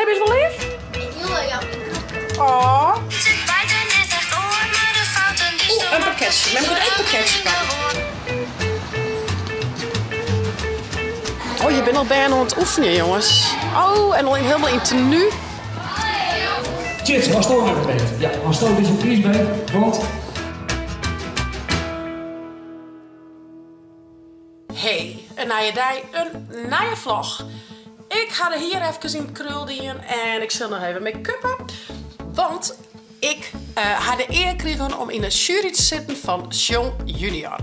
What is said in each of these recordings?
Ben je wel lief? Ik wil jou. Oh. Oeh, een pakketje. Men moet een pakketje pakken. Oh, je bent al bijna aan het oefenen, jongens. Oh, en al helemaal in tenue. Chits, gaan stoot even beter. Ja, gaan stoot is een priesbeet, want... Hey, een nieuwe dag, een nieuwe vlog. Ik ga er hier even in kruldiën en ik zal nog even make-uppen. Want ik had de eer gekregen om in de jury te zitten van Jong Junior.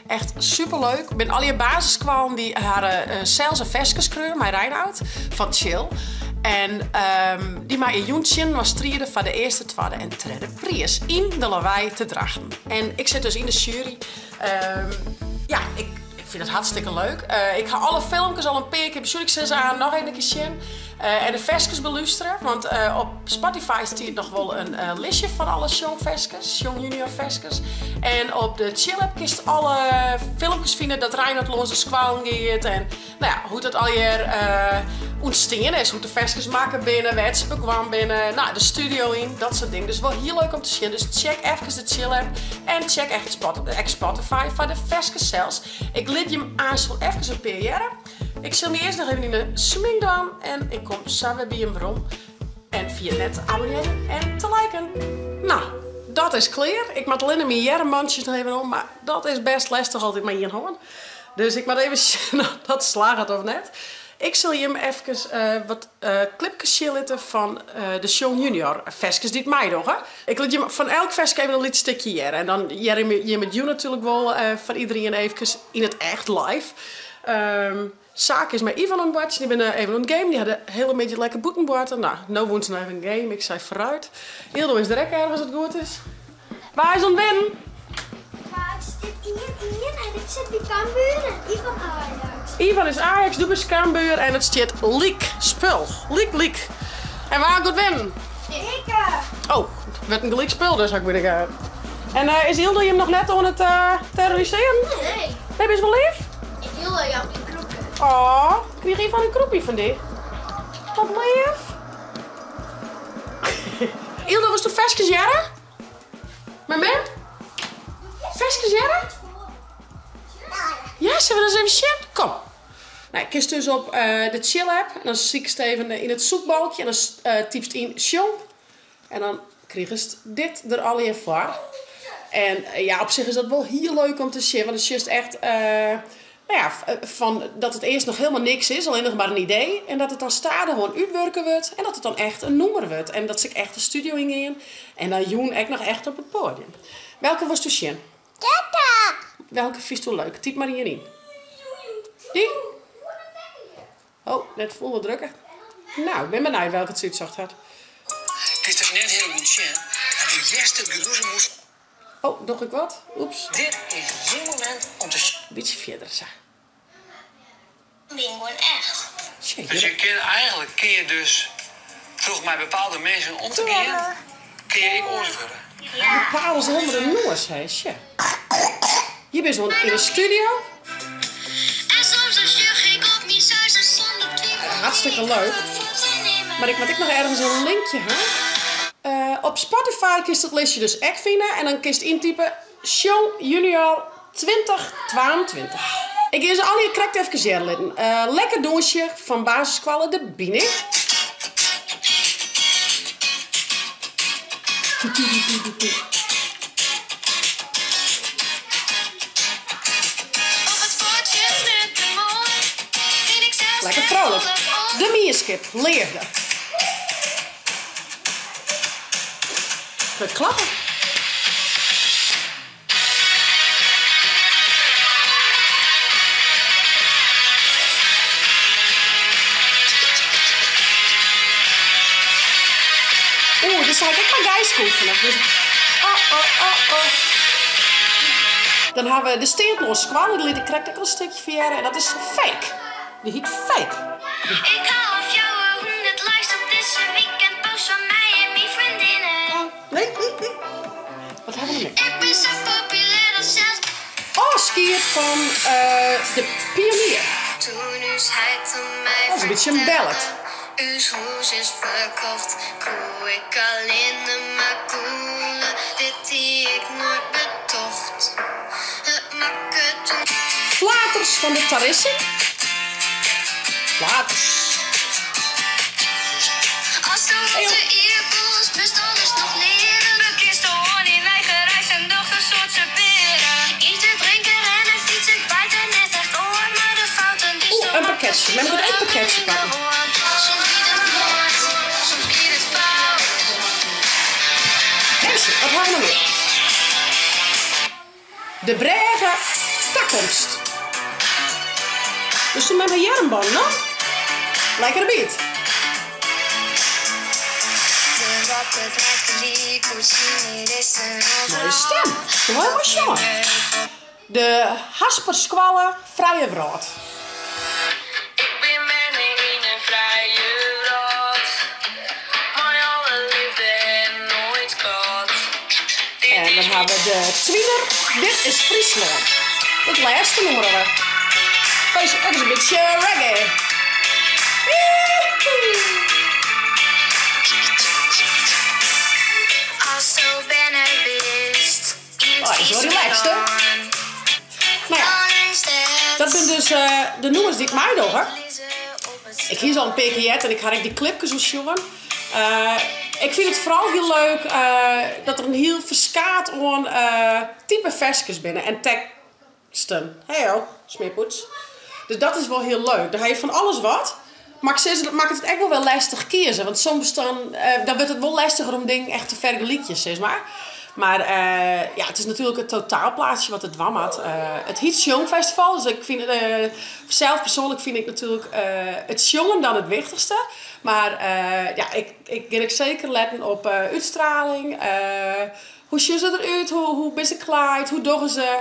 Echt superleuk. Ik ben al je basiskwam die hadden zelfs een vestjeskreur, mijn Reinoud, van Chill. En die mij in Joentjen was strieden van de eerste, tweede en derde prijs in de lawaai te dragen. En ik zit dus in de jury. Ja, ik vind het hartstikke leuk. Ik ga alle filmpjes al een paar keer bezoeken. Ik zet ze aan nog een keer zien. En de versjes beluisteren. Want op Spotify staat nog wel een listje van alle Jong Junior versjes. En op de Chill app kun je alle filmpjes vinden dat Reinoud los de squalen gaat. En nou ja, hoe dat al je ontstaan is. Hoe de versjes maken binnen, waar het ze kwam binnen. Nou, de studio in, dat soort dingen. Dus wel heel leuk om te zien. Dus check even de Chill app. En check echt Spotify van de versjes zelfs. Ik liet je hem aan zo even een paar jaren. Ik zal me eerst nog even in de smink doen en ik kom samen bij hem rond. En via net te abonneren en te liken. Nou, dat is klaar. Ik moet alleen mijn jarenmandjes nog even om, maar dat is best lastig altijd maar hier houden. Dus ik moet even zien of dat slaagt of net. Ik zal je hem even wat clipjes laten van de Jong Junior versjes die het mij doen. Ik laat je van elk versje even een licht stukje jaren. En dan jaren je met jou natuurlijk wel van iedereen even in het echt live. Zaak is met Ivan aan het watchen. Die ben even aan het game. Die hadden een hele beetje lekker boekenborden. Nou, nou woont ze nog even een game. Ik zei vooruit. Hildo is direct ergens als het goed is. Waar is aan winnen? Maar het zit hier en ik zit bij Cambuur en Ivan Ajax. Ivan is Ajax, doe bij Cambuur en het staat Liek. Spul. Liek. En waar gaat winnen? Ik. Oh, het werd een gelijk spul dus, had ik weer gaan. En is Hildo je hem nog net aan het terroriseren? Nee. Ben je wel lief? Ik wil jou in kroeken. Oh, krijg je van een kroepje van die? Wat lief. Hildo, was toen versjes jaren? Moment? Versjes jaren? Ja, zullen we eens even zien? Kom. Nou, ik kies dus op de Chill app. En dan zie ik het even in het zoekbalkje. En dan typst in Jong. En dan krijg je dit er al in voor. En ja, op zich is dat wel heel leuk om te zien. Want het is juist echt... nou ja, van dat het eerst nog helemaal niks is, alleen nog maar een idee. En dat het dan stadig gewoon uitwerken wordt. En dat het dan echt een nummer wordt. En dat ze echt de studio in. En dan Joen echt nog echt op het podium. Welke was toen zien? Tata! Welke vies toen leuk? Typ maar hierin. Die? Oh, net vol wat drukker. Nou, ik ben benieuwd welke het uitzocht had. Het is toch net heel goed zien dat de eerste geroezen moest. Oh, nog ik wat? Oeps. Dit is geen moment om te... Beetje verder, zeg. Ik ben gewoon echt. Shit, Dus eigenlijk kun je dus vroeg met bepaalde mensen om te gaan, kun je ik oorzaken. Ja. bepalen ze helemaal de noors, hè? Shit. Hier ben je in de studio. En soms als je geen op niet zo zonder Hartstikke leuk. Maar ik moet nog ergens een linkje hebben. Op Spotify kun je dat listje dus echt vinden. En dan kun je intypen Jong Junior 2022. Ik ga ze al hier krijgt even zerlitten. Lekker donsje van basiskwallen de Biene. Lekker vrolijk. De mierskip leefde. We klappen. Oeh, dus had ik maar guys oefenen. Dus... Dan hebben we de steentloos kwam. Die liet ik krijg ik een stukje via. En dat is fake. Die heet fake. Ik hou of jou 100 likes op deze weekend post van mij en mijn vriendinnen. Nee. Wat hebben we nu? Ik ben zo populair als zelfs. Oh, skiën van de Pionier. Toen is hij te mij Dat is een beetje een ballad. Uw huis is verkocht, koe ik alleen maar koelen. Dit die ik nooit betocht. Het maakt toen. Flaters van de Tarissie. Flaters. Als de onze eerpoels bestaan dus nog leren. We kisten gewoon in eigen reis en nog een soort beren. Eten, drinken, rennen, fietsen, kwijten, net echt oor. Maar de fouten die Oeh, een pakketje. Men moet één pakketje pakken. Soms niet het woord, soms niet het fout. Esje, wat hebben we nog meer? De brege takkomst. Dus toen met mijn jernband, no? Lekker beat. Mooie stem. Zo mooi was jongen. De Hasperskwallen vrije brood. Ik ben mening in een vrije rood. Maar alle liefde en nooit gehad. En dan hebben we de Twiener. Dit is Friesland. Het laatste nummer alweer. Het is een beetje reggae. Als zo ben ik best. Oh, is wel relaxed, hè? Nou ja, dat zijn dus de nummers die ik mij doe, hè. Ik hier al een paar keer en ik had die clipjes zo jongen. Ik vind het vooral heel leuk dat er een heel verskaat aan type versjes binnen en teksten. Hey joh, smeerpoets. Dus dat is wel heel leuk. Daar heb je van alles wat. Maar ik zeg, dat maakt het echt wel lastig kiezen. Want soms dan wordt het wel lastiger om dingen echt te vergelijken, zeg maar. Maar ja, het is natuurlijk het totaalplaatsje wat het wammert. Het Heat Jong Festival. Dus ik vind zelf persoonlijk vind ik natuurlijk het jongen dan het wichtigste. Maar ja, ik ga zeker letten op uitstraling. Hoe zien ze eruit? Hoe ben ze gekleed? Hoe doen ze?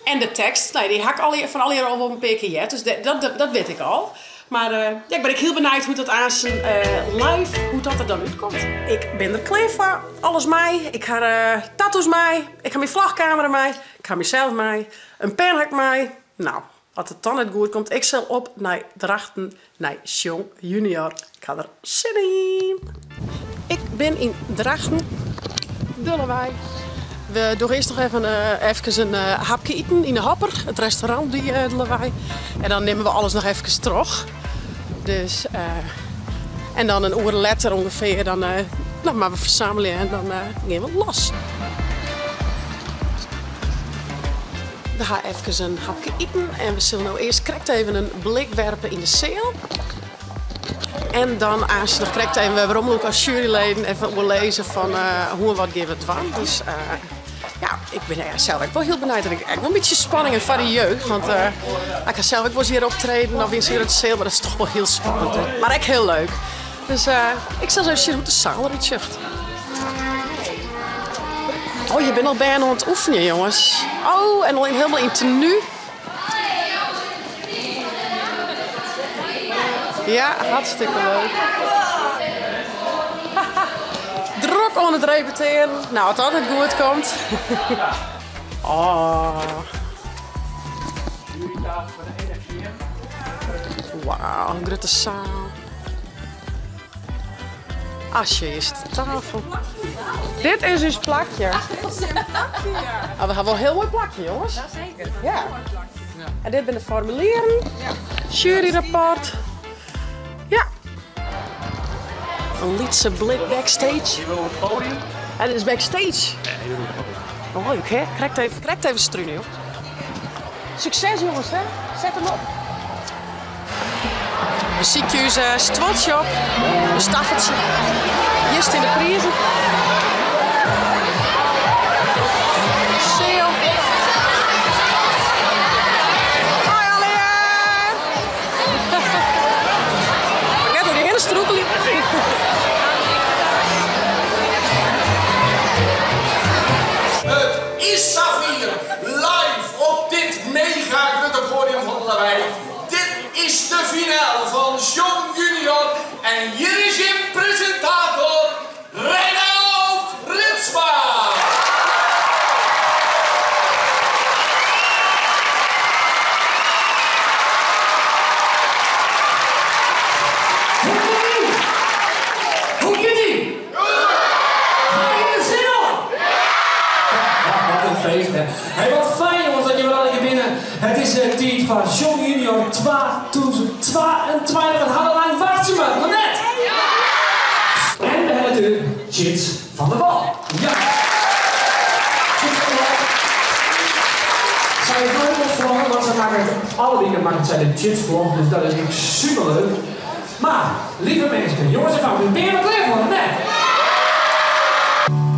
En de tekst. Nee, die hak van al hier al wel een paar keer. Dus dat weet ik al. Maar ja, ik ben heel benieuwd hoe dat aan zijn live, hoe dat er dan uitkomt. Ik ben er klaar voor. Alles mij. Ik ga tattoos mij. Ik ga mijn vlagkamer mij. Ik ga mezelf mij. Een pen hak mij. Nou, als het dan niet goed komt, ik zal op naar Drachten, naar Jong Junior. Ik ga er zin in. Ik ben in Drachten. Dullewij. We doen eerst nog even een hapje eten in de Hopper, het restaurant die Dullewij. En dan nemen we alles nog even terug. Dus, en dan een uur later ongeveer, dan maar we verzamelen en dan gaan we los. We gaan even een hapje eten en we zullen nou eerst correct even een blik werpen in de zeel. En dan als je nog correct even, we hebben ook als juryleden even lezen van hoe en wat geven we het van. Dus ja, ik ben zelf ook wel heel benieuwd. Ik heb wel een beetje spanning en van de jeugd. Want ik ga zelf ook wel eens hier optreden of in het zeel, maar dat is toch wel heel spannend. Hè? Maar ook heel leuk. Dus ik zal zo eens zien hoe de zaal eruit ziet. Oh, je bent al bijna aan het oefenen, jongens. Oh, en al helemaal in tenue. Ja, hartstikke leuk. Druk aan het repeteren. Nou, het altijd goed komt. Oh. Wauw, een grote zaal. Asje is de tafel. Dit is dus plakje. Oh, we hebben wel een heel mooi plakje, jongens. Ja, zeker. Ja. En dit zijn de formulieren. Juryrapport. Ja. Een lietse blik backstage. Je wil op het podium? En dit is backstage. Oh, leuk hè? Krijg even struinen, joh. Succes jongens, hè? Zet hem op. Een ziekenhuis stwotshop. Een staffeltje. Eerst in de prijzen. Sale. Hoi alweer. Net door die hele stroekeling. Het is Safir live op dit mega grote podium van Dullewij. Dit is de finale van Jong Junior en hier is je presentator Reinoud Ritsma. Chits van de Wal. Ja! Chits van de Wal. Zij heeft nooit ontvlogen, want ze maken het alle weken maken zij de Chits vlog, dus dat is echt super leuk. Maar, lieve mensen, jongens en vrouwen, ben je er klaar voor? Nee!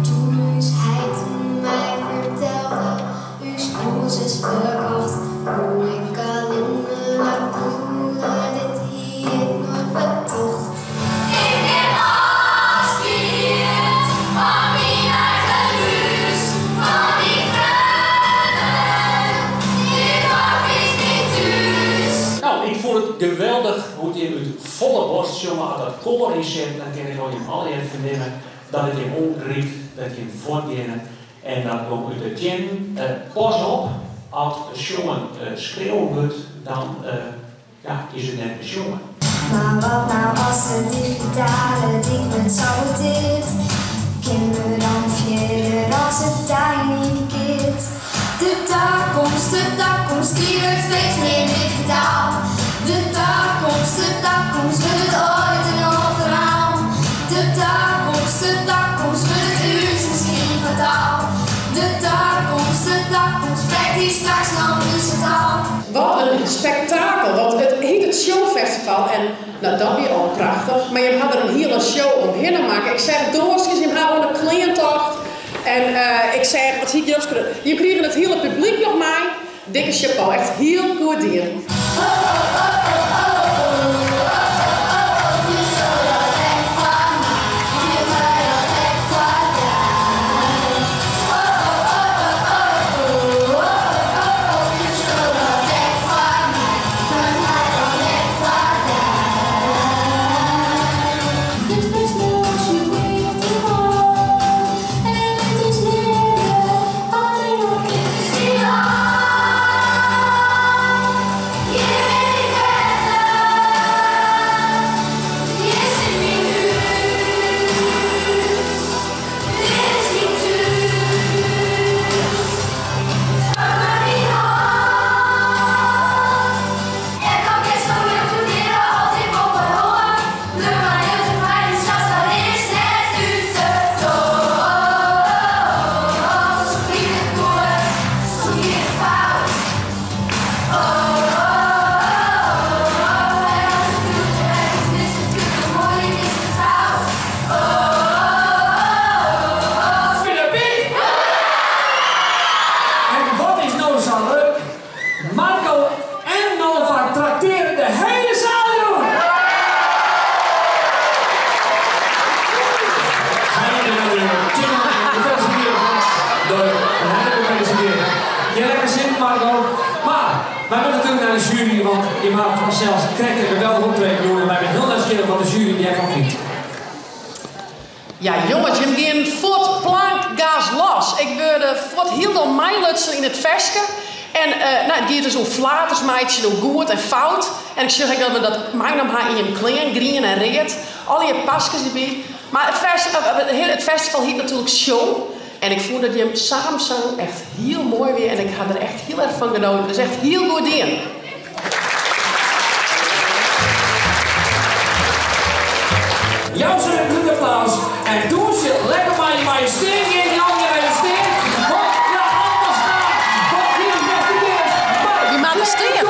Toen is hij mij vertelde, uw huis is verkocht. Hoe ik al in de lacune dit hier nog betocht. Ik heb afscheid van mijn eigen huis, van die vrienden. Dit mag is niet thuis. Nou, ik vond het geweldig hoe het in het volle borst, zomaar dat koor in zit, dan kan ik ook in alle even nemen dat het in omgriep, dat je in voortgenen en dan komt uit de tjen. Pas op, als jongen schreeuwen wordt, dan is het net een jongen. Maar wat nou als het digitale ding met saboteert? Kinderen dan verder als het daar niet keert. De toekomst, die wordt steeds meer digitaal. De toekomst, wordt het ooit een overal. De toekomst, wordt het uur misschien fataal. De toekomst, brengt die straks nog muzikaal. Wat een spektakel, want het heet het Showfestival en nou, dat weer al prachtig. Maar je had er een hele show omheen maken. Ik zeg, doorstjes, je had een kleintocht. En ik zeg, als ik je kregen het hele publiek nog mee. Dikke chapeau, echt heel goed dier. Wij willen natuurlijk naar de jury, want je mag vanzelfs krijgt een geweldig optreden doen. En wij zijn heel nieuwsgierig wat de jury die ervan vindt. Ja, jongens, je gaat voort plank gas los. Ik wilde voort heel door mij lutsen in het versje. En die is zo'n flatersmeidje, zo goed en fout. En ik zeg dat we dat mij nog maar in je klein, green en red. Al je pasjes erbij. Maar het festival heet natuurlijk Show. En ik vond dat je hem samen zang echt heel mooi weer. En ik had er echt heel erg van genoten. Dus echt heel goed in. Jou zullen een goed applaus. En doe ze lekker maar je steen in die andere steen. Want ja, anders gaat. Wat hier beste keer. Wie maakt de steen?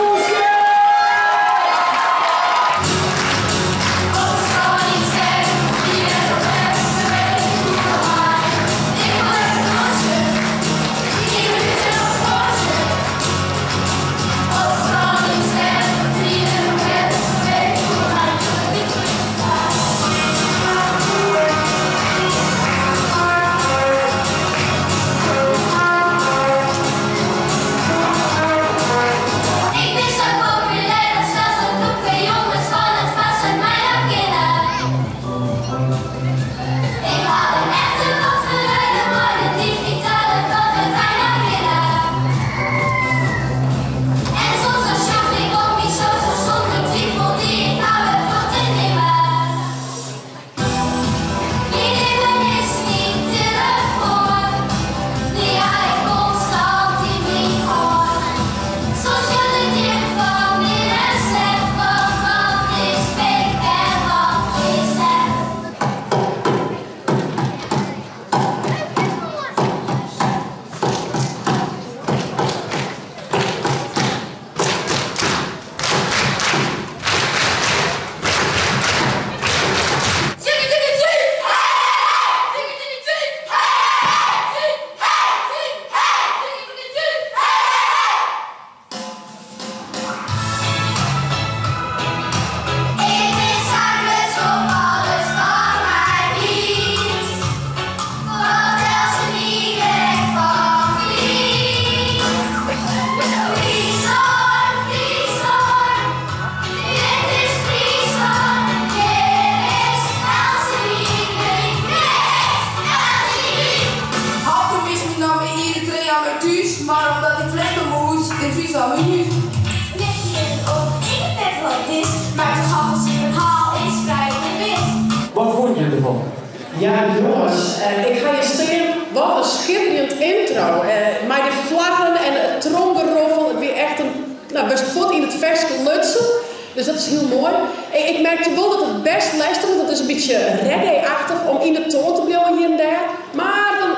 Ja, jongens, ik ga je stellen, wat een schitterend intro. Maar de vlaggen en het tromgeroffel, het weer echt een, nou, best goed in het vers lutsen. Dus dat is heel mooi. Ik merkte wel dat het best lastig is, dat is een beetje reggae-achtig om in de toon te blijven hier en daar. Maar dan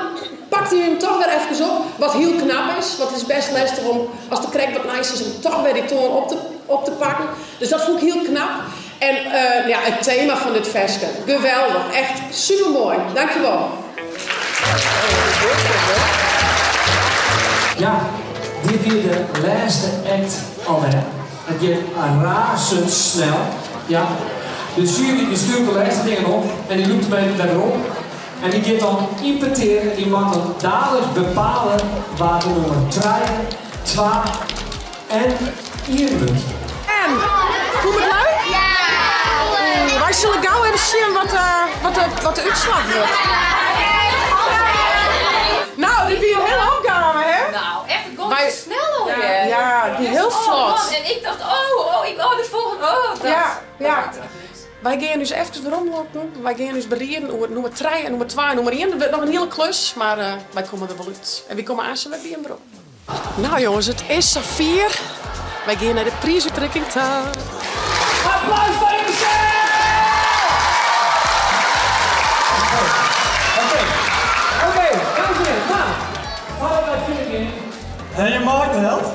pakt hij hem toch weer even op, wat heel knap is. Want het is best lastig om, als de crack wat nice is, om toch weer die toon op te pakken. Dus dat vond ik heel knap. En ja, het thema van dit versje, geweldig, echt super mooi. Dankjewel. Ja, dit weer de laatste act alweer. Het gaat razendsnel. Ja. De jury die stuurt de laatste dingen op en die loopt mij daarop. En die gaat dan impeteren en die mag dan dadelijk bepalen waar de nummer 3, 2 en 1 moet. En, voel je het leuk? Ja! Wij zullen gauw even zien wat de uitslag wordt. Nou, dit is een hele opgave, hè? Nou, echt, het komt te snel alweer. Ja, die heel vlot. En ik dacht, ik wou de volgende. Ja. Wij gaan dus even weer omlopen. Wij gaan dus bereden over nummer 3 en nummer 2 en nummer 1. Dat wordt nog een hele klus, maar wij komen er wel uit. En wie komen aan zijn bij hem erop. Nou jongens, het is Safir. Wij gaan naar de prijsuitreiking toe. Applaus voor Michel! Oké, dames en heren, nou, gaan we bij Filipien. En je maakt het held?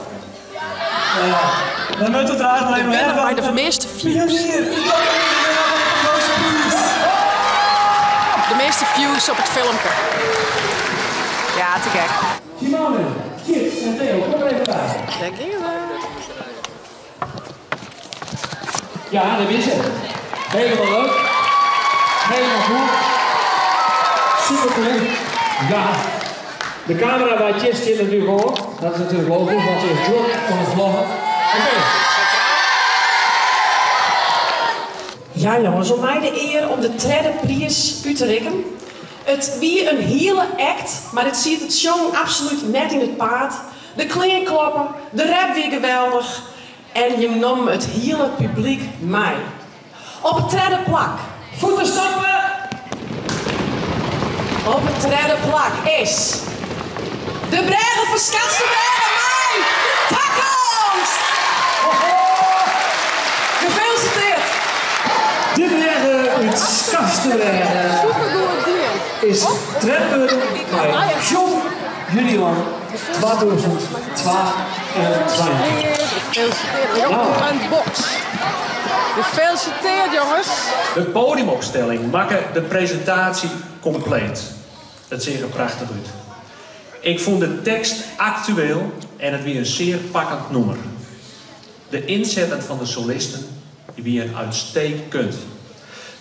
Ja. Dan moet het eruit blijven. We winnen bij de meeste views. De meeste views op het filmpje. Ja, te gek. Simone, Kit en Theo, kom er even bij. Daar gaan we. Ja, dat is het. Helemaal leuk. Helemaal goed. Super cool. Ja. De camera bij Chit zit natuurlijk hoor. Dat is natuurlijk logisch, want ze is druk van de vloggen. Oké. Ja jongens, om mij de eer om de derde prijs uit te reiken. Het wie een hele act, maar het ziet het jong absoluut net in het paard. De kleinklappen, de rap weer geweldig. En je nam het hele publiek mij. Op het derde plak. Voeten stappen! Op het derde plak is de Brede Verskatste Brede mij, de takkomst! Gefeliciteerd! De Brede Verskatste is treffer bij John Junior 2022. Gefeliciteerd, een box. Gefeliciteerd jongens! De podiumopstelling maakt de presentatie compleet. Het ziet er prachtig uit. Ik vond de tekst actueel en het weer een zeer pakkend nummer. De inzetten van de solisten die weer uitstekend.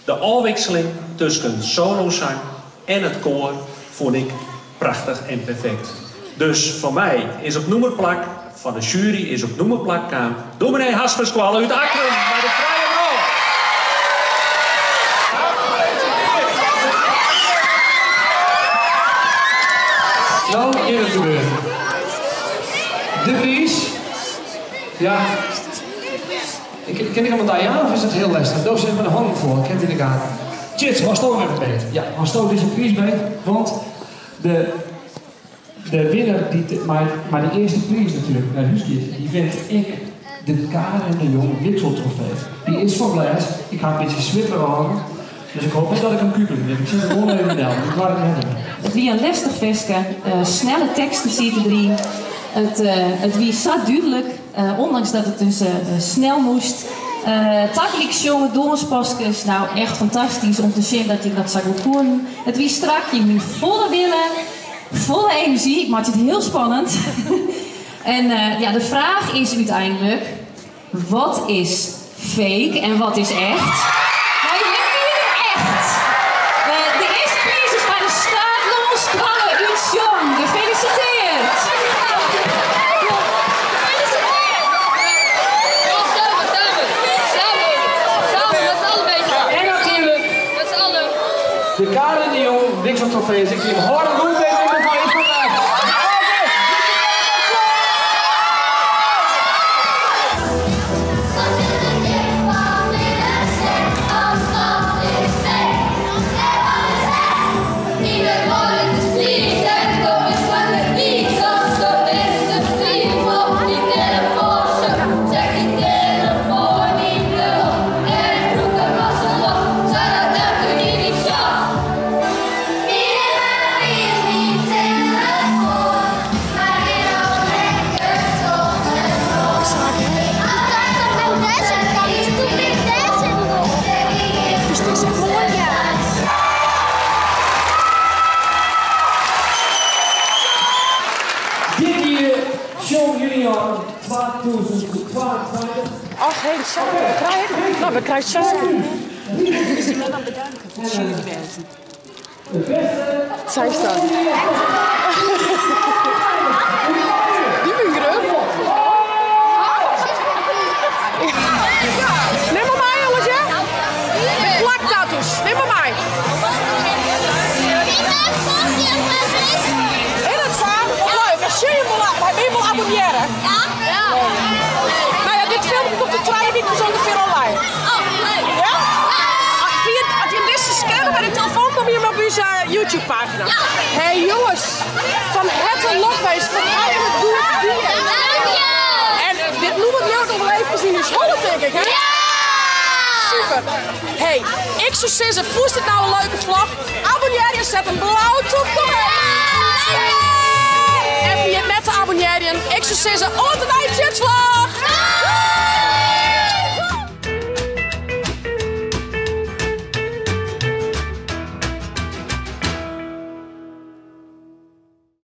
De afwisseling tussen solozang en het koor vond ik prachtig en perfect. Dus voor mij is op nummerplak van de jury is op nummerplak aan dominee Haspers-Kwal uit Akrum bij de Vrije Rol. Nou, in het gebeurt. De prijs. Ja. Ken ik hem Diana of is het heel lastig? Daar zit met een hang voor, kent in de gaten. Chits, was toch even beter? Ja, was toch deze prijs beter? Want de winnaar, maar de eerste prijs natuurlijk, naar huis die vind ik de Karen de Jong Wikseltrofee. Die is van Blaas. Ik ga een beetje swipper hangen. Dus ik hoop niet dat ik een kubel heb. Ik zit er gewoon even down. Ik wou het net doen. Het wie een lastig versje, snelle teksten ziet erin. Het wie zo duidelijk, ondanks dat het dus snel moest. Takkelijk jongen, donderspasjes, nou echt fantastisch om te zien dat je dat zou goed kon. Het wie strak, je moet volle willen, volle energie, maar het is heel spannend. En ja, de vraag is uiteindelijk, wat is fake en wat is echt? Nou, jullie vinden echt. De eerste prijs is bij de Staatlos Kwalle uit Jong. Gefeliciteerd! En natuurlijk de Karen de Jong Wikseltrofee. Dus ik geef een harde roep deze van je vandaag. Hey, we krijgen Saskia. Is die wel aan bedanken voor de jurywerten? Zij staan. Die vind ik leuk. Neem maar mij, jongens, ja? Met plaktattoos. Neem maar mij. In het vaak? Leuk. Als je hem wil abonneren. Ja? Nou ja, dit filmpje komt op 2 weken zo ongeveer online. Oh, leuk. Ja? Als je dit scannen bij de telefoon, kom je op onze YouTube-pagina. Ja. Hey jongens, van harte lokwees, wat gaan we het doen? En dit noem ik jou nog wel even zien in school, denk ik, hè? Ja! Super. Hey, ik zou zeggen, voest dit nou een leuke vlog? Abonneer je, zet een blauw toekomst. En via het net te abonneren, ik zou zeggen, op de Nijtjesvlog!